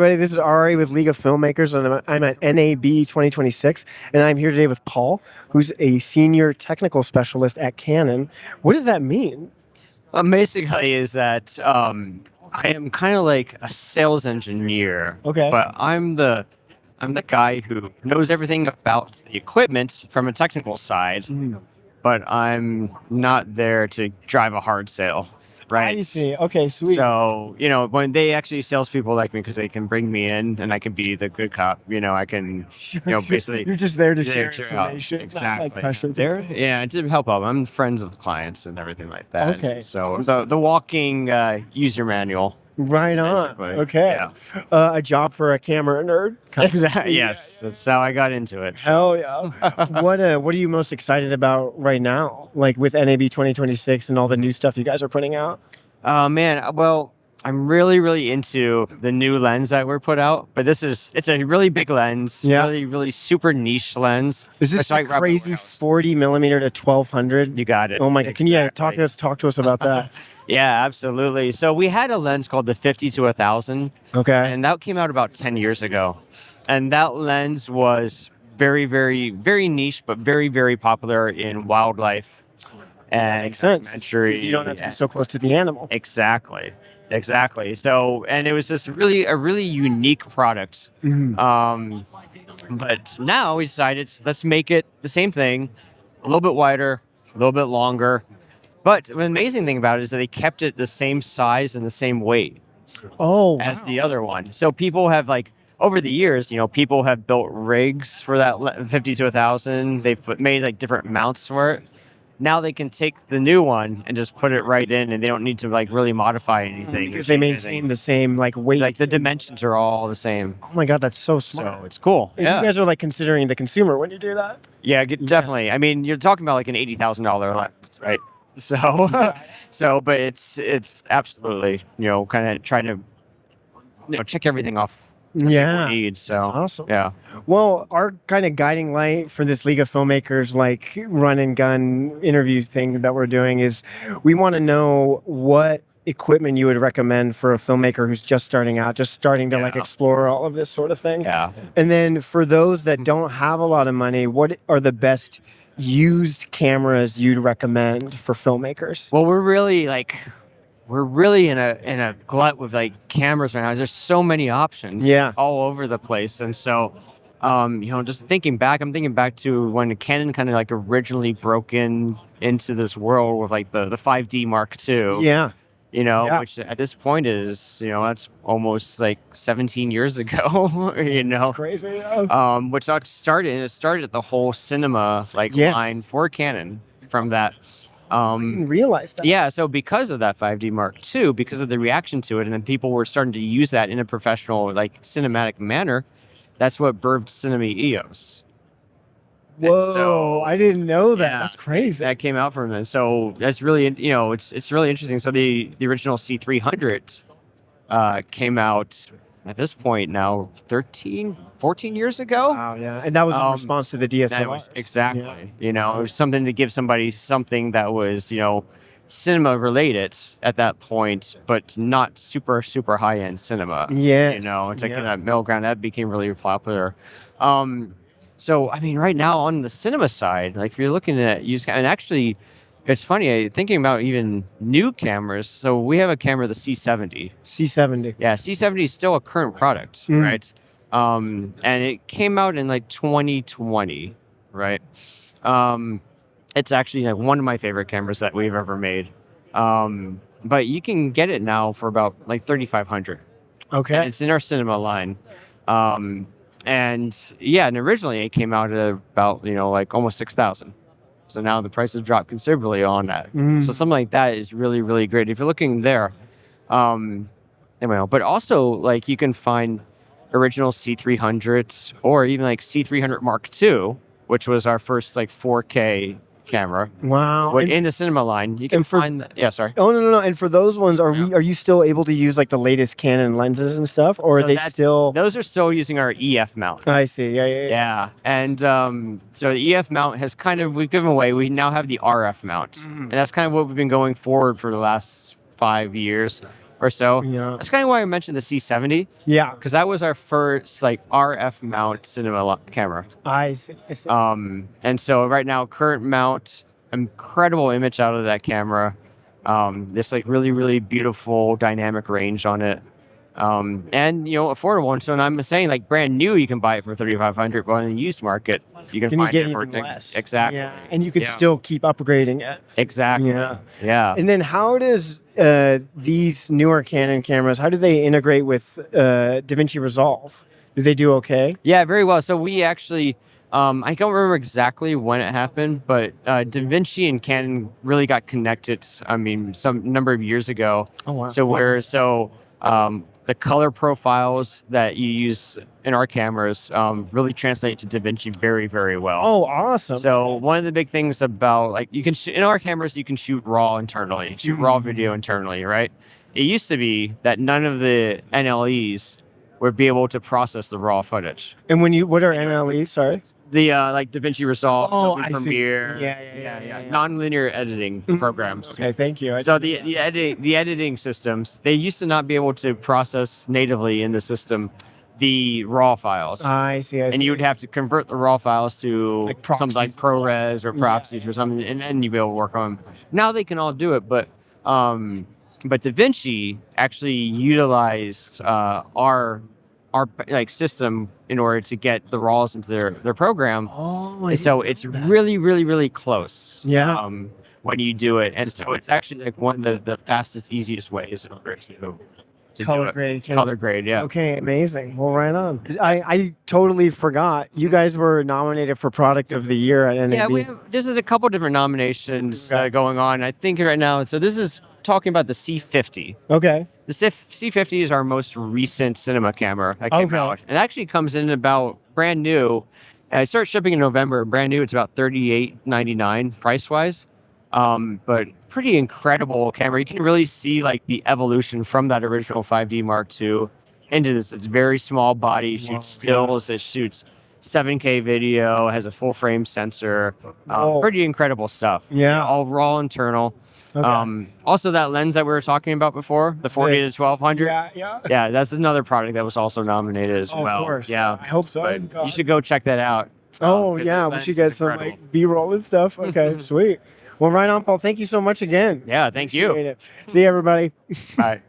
everybody. This is Ari with League of Filmmakers, and I'm at NAB 2026, and I'm here today with Paul, who's a senior technical specialist at Canon. What does that mean? Basically, is that I am kind of like a sales engineer. Okay. But I'm the guy who knows everything about the equipment from a technical side, but I'm not there to drive a hard sale. Right. I see. Okay, sweet. So, when they actually salespeople like me because they can bring me in and I can be the good cop, I can, basically. You're just there to share out. information. Exactly. Not like pressure There, yeah, to help out. I'm friends with clients and everything like that. Okay. So the walking user manual. Right on. Basically. Okay. Yeah. A job for a camera nerd. Exactly. Yes, that's how I got into it. Hell yeah. What are you most excited about right now? Like with NAB 2026 and all the new stuff you guys are putting out? Man, well, I'm really, really into the new lens that we're put out, but it's a really big lens, really, really super niche lens. Is this a crazy 40 millimeter to 1200? You got it. Oh my God. Can you talk to us about that? Yeah, absolutely. So we had a lens called the 50 to 1000. Okay. And that came out about 10 years ago. And that lens was very, very, very niche, but very, very popular in wildlife and makes sense. documentary. You don't have to be so close to the animal. Exactly. So, and it was just a really unique product. But now we decided, let's make it the same thing, a little bit wider, a little bit longer. But the amazing thing about it is that they kept it the same size and the same weight as the other one. So people have over the years, people have built rigs for that 50 to 1000. They've made different mounts for it. Now they can take the new one and just put it right in, and they don't need to really modify anything because they maintain the same weight. The dimensions are all the same. Oh my God, that's so smart. So it's cool. And you guys are considering the consumer when you do that. Yeah, definitely. I mean, you're talking about an $80,000 lens, right? So, but it's absolutely kind of trying to check everything off. Yeah, need, so that's awesome. Yeah. Well, our kind of guiding light for this League of Filmmakers run and gun interview thing that we're doing is we want to know what equipment you would recommend for a filmmaker who's just starting out, just starting to explore all of this sort of thing. Yeah. And then for those that don't have a lot of money, what are the best used cameras you'd recommend for filmmakers? Well, we're really in a glut with cameras right now. There's so many options all over the place. And so, just thinking back, I'm thinking back to when Canon kind of originally broke into this world with the 5D Mark II. Yeah. Which at this point is, that's almost 17 years ago, It's crazy. Which started the whole cinema line for Canon from that. I didn't realize that. Yeah, so because of that 5D Mark II, because of the reaction to it, and then people were starting to use that in a professional, cinematic manner, that's what birthed Cinema EOS. Whoa, I didn't know that. Yeah, that's crazy. That came out from them. So that's really, it's really interesting. So the original C300 came out at this point now 14 years ago. Wow, yeah. And that was in response to the DSLR. Exactly. Yeah. It was something to give somebody something that was, cinema related at that point, but not super, super high end cinema. Yeah. Taking that middle ground, that became really popular. So, I mean, right now on the cinema side, if you're looking at and actually, it's funny, thinking about even new cameras. So we have a camera, the C70. C70. Yeah, C70 is still a current product, right? And it came out in 2020, right? It's actually one of my favorite cameras that we've ever made. But you can get it now for about $3,500. Okay. And it's in our cinema line. And originally it came out at about, almost 6,000. So now the price has dropped considerably on that. So something like that is really, really great. If you're looking there, but also you can find original C300s or even C300 Mark II, which was our first 4K camera. Wow. In the cinema line, you can find that. Yeah, sorry. Oh, no. And for those ones, are you still able to use the latest Canon lenses and stuff? Or are they still... Those are still using our EF mount. I see. Yeah. Yeah. And so the EF mount has we've given away. We now have the RF mount. And that's kind of what we've been going forward for the last 5 years. or so. Yeah. That's kind of why I mentioned the C70. Yeah. Because that was our first like RF mount cinema camera. I see. I see. And so right now, current mount, incredible image out of that camera. This like really, really beautiful dynamic range on it. And affordable. And so I'm saying like brand new, you can buy it for $3,500, but in the used market, you can find get it for even less. Exactly. Yeah. And you could still keep upgrading it. Exactly. Yeah. Yeah. And then how does these newer Canon cameras, how do they integrate with DaVinci Resolve? Do they do okay? Yeah, very well. So we actually, I don't remember exactly when it happened, but DaVinci and Canon really got connected. I mean, some number of years ago. Oh wow. So the color profiles that you use in our cameras really translate to DaVinci very, very well. Oh, awesome. So one of the big things about like you can in our cameras you can shoot raw internally, shoot raw video internally, right? It used to be that none of the NLEs would be able to process the raw footage. And what are NLEs? Sorry. The like DaVinci Resolve, I Premiere, see. Yeah. non-linear editing programs. Okay, thank you. So the editing systems, they used to not be able to process natively in the system the raw files. I see. And you would have to convert the raw files to Like something like ProRes or proxies or something, and then you'd be able to work on them. Now they can all do it, but DaVinci actually utilized our like system in order to get the raws into their program. Oh, so it's really, really, really close. Yeah. When you do it, and so it's actually like one of the fastest, easiest ways in order to color grade. Color grade, yeah. Okay, amazing. Well, right on. I totally forgot. You guys were nominated for Product of the Year at NAB. Yeah, there's a couple different nominations going on. I think right now, so this is talking about the C50. Okay. The C50 is our most recent cinema camera that came out. It actually comes in about brand new. It starts shipping in November. Brand new, it's about $38.99 price-wise. But pretty incredible camera. You can really see like the evolution from that original 5D Mark II into this very small body, shoots stills, it shoots 7K video, has a full frame sensor. Pretty incredible stuff. Yeah. All raw internal. Okay. Also that lens that we were talking about before, the 40 to 1200. Yeah, that's another product that was also nominated as well. Of course. Yeah. I hope so. You should go check that out. Oh, yeah. We should get some like B-roll and stuff. Okay, sweet. Well, right on, Paul. Thank you so much again. Yeah, thank you. Appreciate it. See you, everybody. Bye.